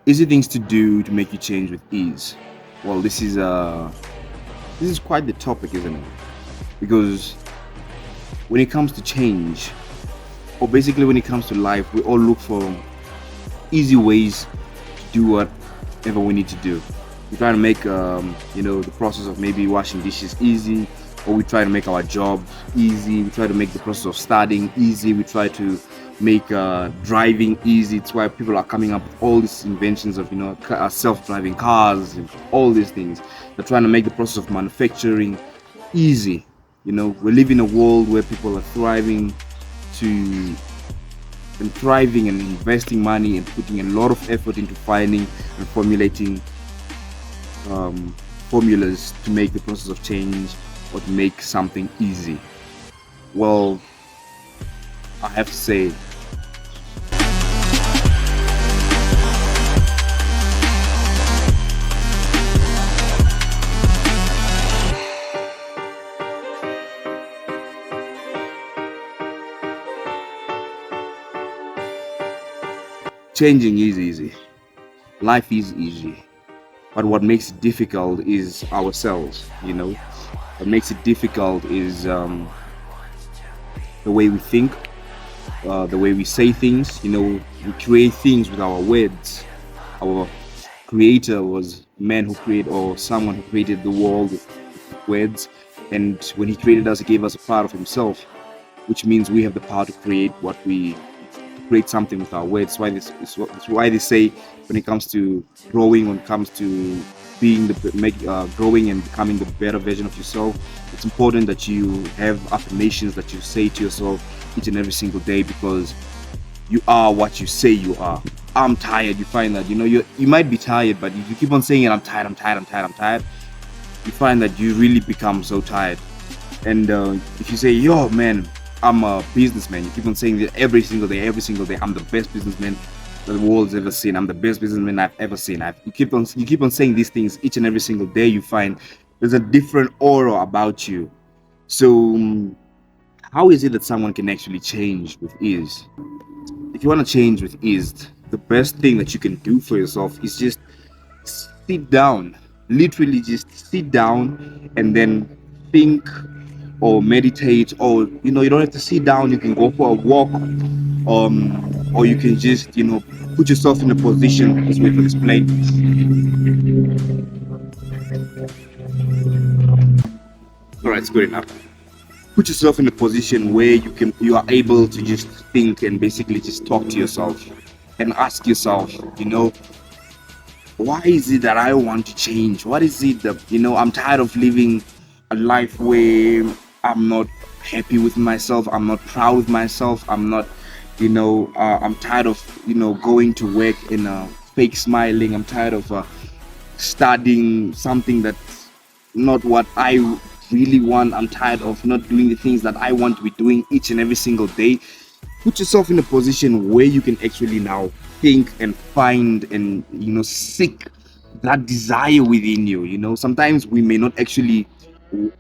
Easy things to do to make you change with ease. Well, this is quite the topic, isn't it? Because when it comes to change, or basically when it comes to life, we all look for easy ways to do whatever we need to do. We try to make the process of maybe washing dishes easy, or we try to make our job easy. We try to make the process of studying easy. We try to make driving easy. It's why people are coming up with all these inventions of self-driving cars and all these things. They're trying to make the process of manufacturing easy. We live in a world where people are to thriving and investing money and putting a lot of effort into finding and formulating um, formulas to make the process of change or to make something easy. Well, I have to say, changing is easy. Life is easy. But what makes it difficult is ourselves. What makes it difficult is the way we think, the way we say things. We create things with our words. Our creator was man who created, or someone who created the world with words. And when he created us, he gave us a part of himself, which means we have the power to create something with our words. That's why they say when it comes to growing, when it comes to growing and becoming the better version of yourself, it's important that you have affirmations that you say to yourself each and every single day, because you are what you say you are. I'm tired. You find that you might be tired, but if you keep on saying it, I'm tired, I'm tired, I'm tired, I'm tired, you find that you really become so tired. And if you say, yo, man, I'm a businessman, you keep on saying that every single day, I'm the best businessman that the world's ever seen. I'm the best businessman I've ever seen. You keep on saying these things each and every single day. You find there's a different aura about you. So, how is it that someone can actually change with ease? If you want to change with ease, the best thing that you can do for yourself is just sit down. Literally, just sit down and then think or meditate, or you don't have to sit down. You can go for a walk, or you can just put yourself in a position. Let's wait for this plane. All right, it's good enough. Put yourself in a position where you are able to just think and basically just talk to yourself and ask yourself, why is it that I want to change? What is it that I'm tired of living a life where I'm not happy with myself, I'm not proud of myself, I'm tired of going to work in a fake smiling. I'm tired of studying something that's not what I really want. I'm tired of not doing the things that I want to be doing each and every single day. Put yourself in a position where you can actually now think and find and seek that desire within you. Sometimes we may not actually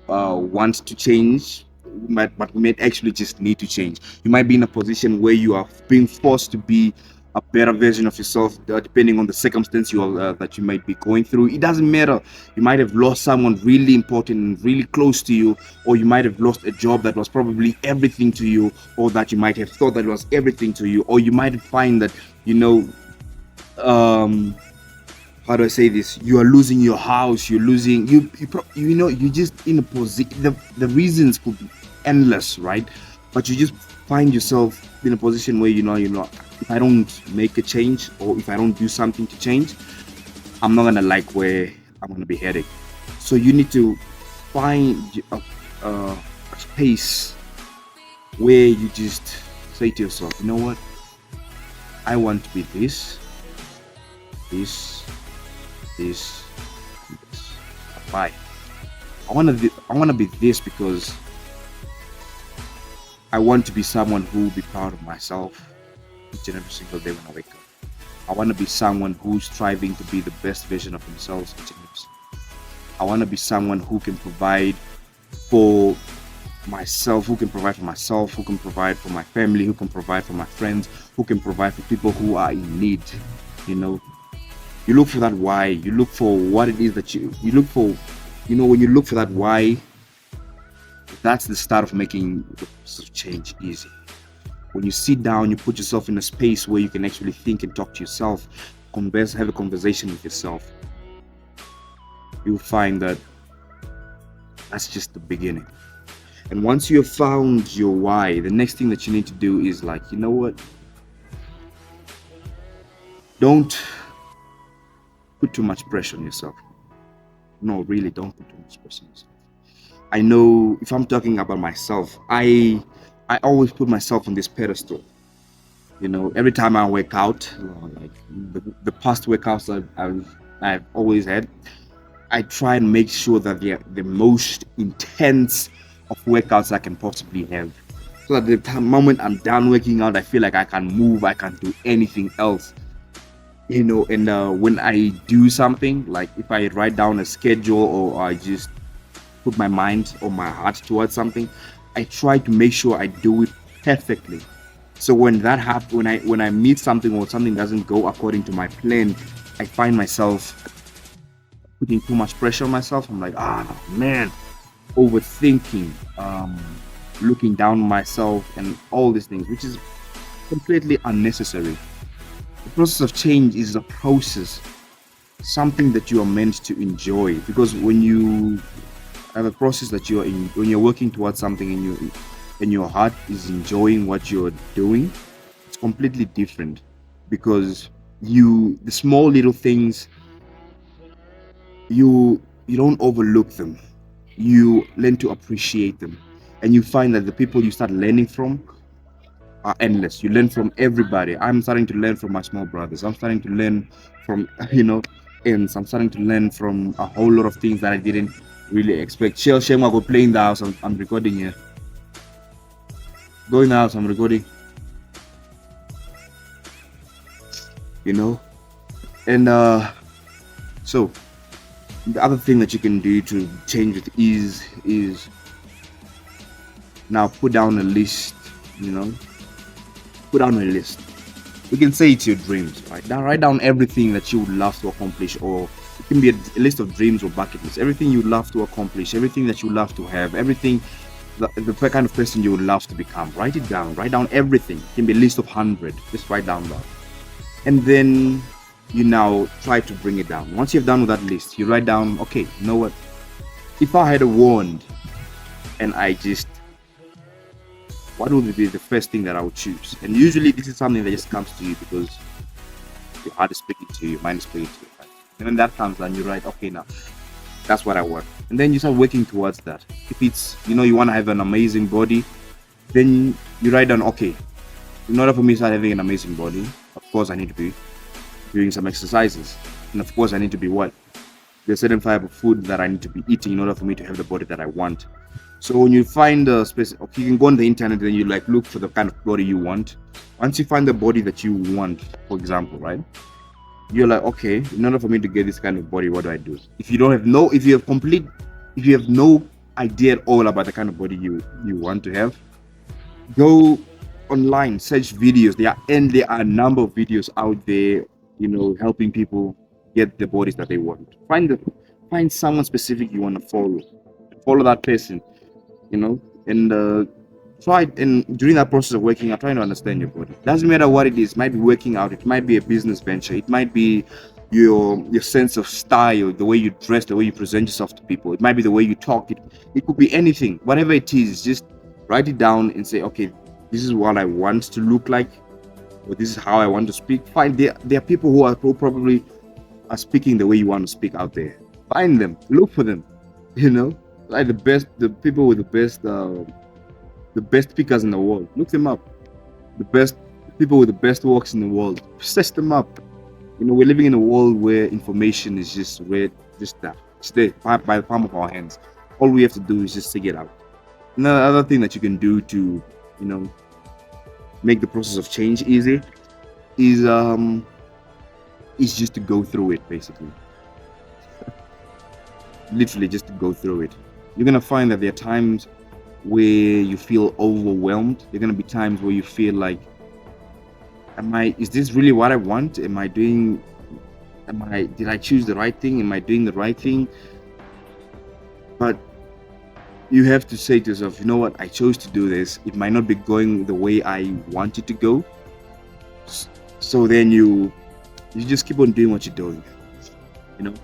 want to change, but we might actually just need to change. You might be in a position where you are being forced to be a better version of yourself, depending on the circumstance that you might be going through. It doesn't matter. You might have lost someone really important and really close to you, or you might have lost a job that was probably everything to you, or that you might have thought that was everything to you, or you might find that um how do I say this? You are losing your house. You're losing you're just in a position. The reasons could be endless, right? But you just find yourself in a position where if I don't make a change, or if I don't do something to change, I'm not gonna like where I'm gonna be heading. So you need to find a space where you just say to yourself, you know what? I want to be this, this, this. Why? I wanna be this because I want to be someone who will be proud of myself each and every single day when I wake up. I want to be someone who's striving to be the best version of themselves each and every single. I want to be someone who can provide for myself, who can provide for my family, who can provide for my friends, who can provide for people who are in need. You know, You look for that why. You look for what it is that you look for. When you look for that why, that's the start of making the process of change easy. When you sit down, you put yourself in a space where you can actually think and talk to yourself, converse, have a conversation with yourself. You'll find that that's just the beginning. And once you have found your why, the next thing that you need to do is like, you know what? Don't put too much pressure on yourself. No, really, don't put too much pressure on yourself. I know if I'm talking about myself, I always put myself on this pedestal. Every time I work out, like the past workouts that I've always had, I try and make sure that they're the most intense of workouts I can possibly have. So that the moment I'm done working out, I feel like I can move, I can do anything else. And when I do something, like if I write down a schedule or I just put my mind or my heart towards something, I try to make sure I do it perfectly. So when that happens, when I meet something or something doesn't go according to my plan, I find myself putting too much pressure on myself. I'm like, man, overthinking, looking down on myself and all these things, which is completely unnecessary. The process of change is a process, something that you are meant to enjoy. Because when you have a process that you're in, when you're working towards something and your heart is enjoying what you're doing, it's completely different. Because the small little things, you don't overlook them. You learn to appreciate them, and you find that the people you start learning from are endless. You learn from everybody. I'm starting to learn from my small brothers. I'm starting to learn from and I'm starting to learn from a whole lot of things that I didn't really expect. Shell Shem, I go play in the house. I'm recording here. Go in the house. I'm recording. And so the other thing that you can do to change with ease is now put down a list. Put down a list. We can say it's your dreams, right? Now write down everything that you would love to accomplish, or it can be a list of dreams or bucket lists. Everything you would love to accomplish, everything that you love to have, everything, the kind of person you would love to become. Write it down. Write down everything. It can be a list of 100. Just write down that. And then you now try to bring it down. Once you've done with that list, you write down, okay, you know what? If I had a wand and what would be the first thing that I would choose? And usually this is something that just comes to you because your heart is speaking to you, your mind is speaking to you. Right? And when that comes, then you write, okay, now that's what I want. And then you start working towards that. If it's, you want to have an amazing body, then you write down, okay, in order for me to start having an amazing body, of course I need to be doing some exercises. And of course I need to be what? There's a certain type of food that I need to be eating in order for me to have the body that I want. So when you find a space, okay, you can go on the internet and you look for the kind of body you want. Once you find the body that you want, for example, right? You're like, okay, in order for me to get this kind of body, what do I do? If you have no idea at all about the kind of body you want to have, go online, search videos. There are a number of videos out there, helping people get the bodies that they want. Find someone specific you want to follow that person, and try, and during that process of working out, trying to understand your body. Doesn't matter what it is. It might be working out, it might be a business venture, it might be your sense of style, the way you dress, the way you present yourself to people, it might be the way you talk, it could be anything. Whatever it is, just write it down and say, okay, this is what I want to look like, or this is how I want to speak. There are people who probably are speaking the way you want to speak out there. Find them, look for them, like the people with the best speakers in the world. Look them up. The best people with the best walks in the world. Search them up. We're living in a world where information is just there, by the palm of our hands. All we have to do is just figure it out. Another thing that you can do to, make the process of change easy is just to go through it, basically. Literally just to go through it. You're gonna find that there are times where you feel overwhelmed. There are gonna be times where you feel like, is this really what I want? Am I doing did I choose the right thing? Am I doing the right thing? But you have to say to yourself, you know what, I chose to do this. It might not be going the way I want it to go. So then you just keep on doing what you're doing. You know,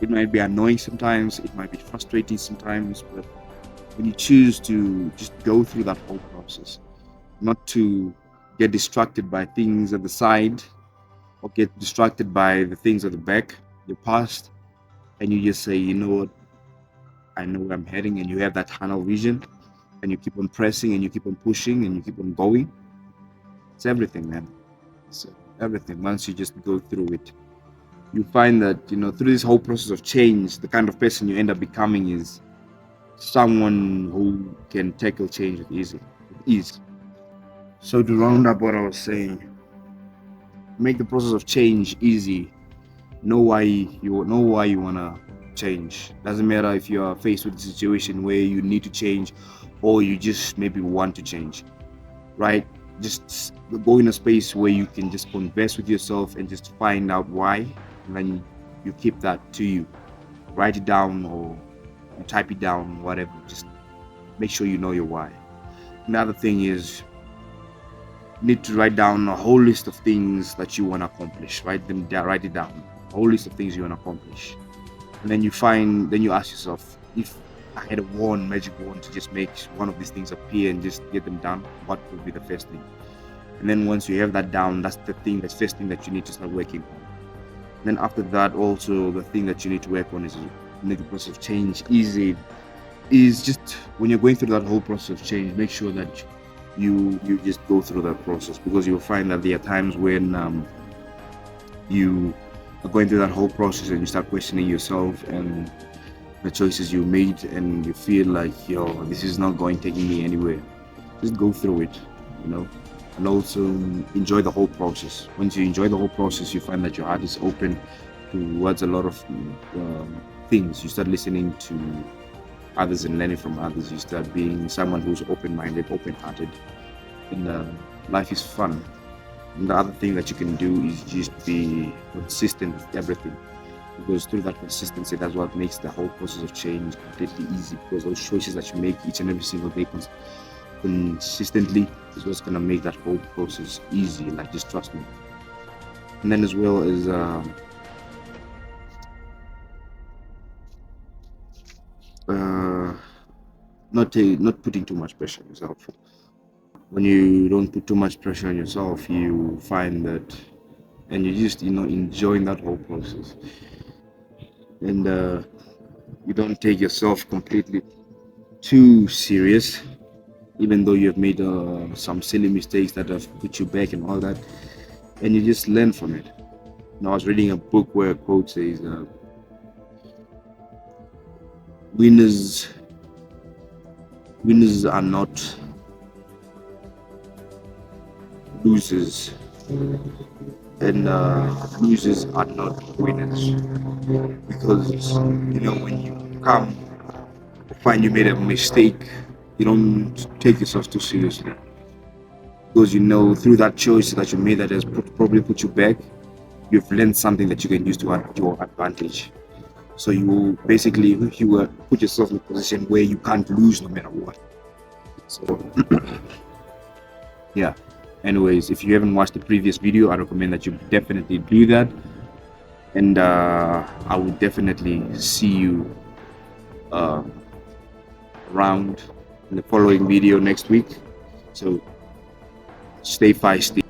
it might be annoying sometimes, it might be frustrating sometimes, but when you choose to just go through that whole process, not to get distracted by things at the side or get distracted by the things at the back, your past, and you just say, you know what, I know where I'm heading, and you have that tunnel vision, and you keep on pressing, and you keep on pushing, and you keep on going. It's everything, man. It's everything. Once you just go through it, you find that, you know, through this whole process of change, the kind of person you end up becoming is someone who can tackle change with ease. So to round up what I was saying, make the process of change easy. Know why you wanna change. Doesn't matter if you are faced with a situation where you need to change or you just maybe want to change, right? Just go in a space where you can just converse with yourself and just find out why, and then you keep that to you. Write it down or you type it down, whatever. Just make sure you know your why. Another thing is, you need to write down a whole list of things that you want to accomplish. Write it down. A whole list of things you want to accomplish. And then you ask yourself, if I had a magic wand to just make one of these things appear and just get them done, what would be the first thing? And then once you have that down, that's the first thing that you need to start working on. And then after that, also the thing that you need to work on is make the process of change easy. Is just when you're going through that whole process of change, make sure that you just go through that process, because you'll find that there are times when you are going through that whole process and you start questioning yourself and the choices you made, and you feel like, yo, this is not taking me anywhere. Just go through it, you know, and also enjoy the whole process. Once you enjoy the whole process, you find that your heart is open towards a lot of things. You start listening to others and learning from others. You start being someone who's open-minded, open-hearted, and life is fun. And the other thing that you can do is just be consistent with everything, because through that consistency, that's what makes the whole process of change completely easy, because those choices that you make each and every single day consistently is what's going to make that whole process easy. Like, just trust me. And then as well as not putting too much pressure on yourself. When you don't put too much pressure on yourself, you find that, and you just, you know, enjoying that whole process, and you don't take yourself completely too serious, even though you have made some silly mistakes that have put you back and all that, and you just learn from it. Now, I was reading a book where a quote says, winners are not losers, and losers are not winners. Because, you know, when you come find you made a mistake, you don't take yourself too seriously, because you know through that choice that you made that has probably put you back, you've learned something that you can use to your advantage. So you basically put yourself in a position where you can't lose no matter what. So yeah. Anyways, if you haven't watched the previous video, I recommend that you definitely do that, and I will definitely see you around in the following video next week. So stay feisty.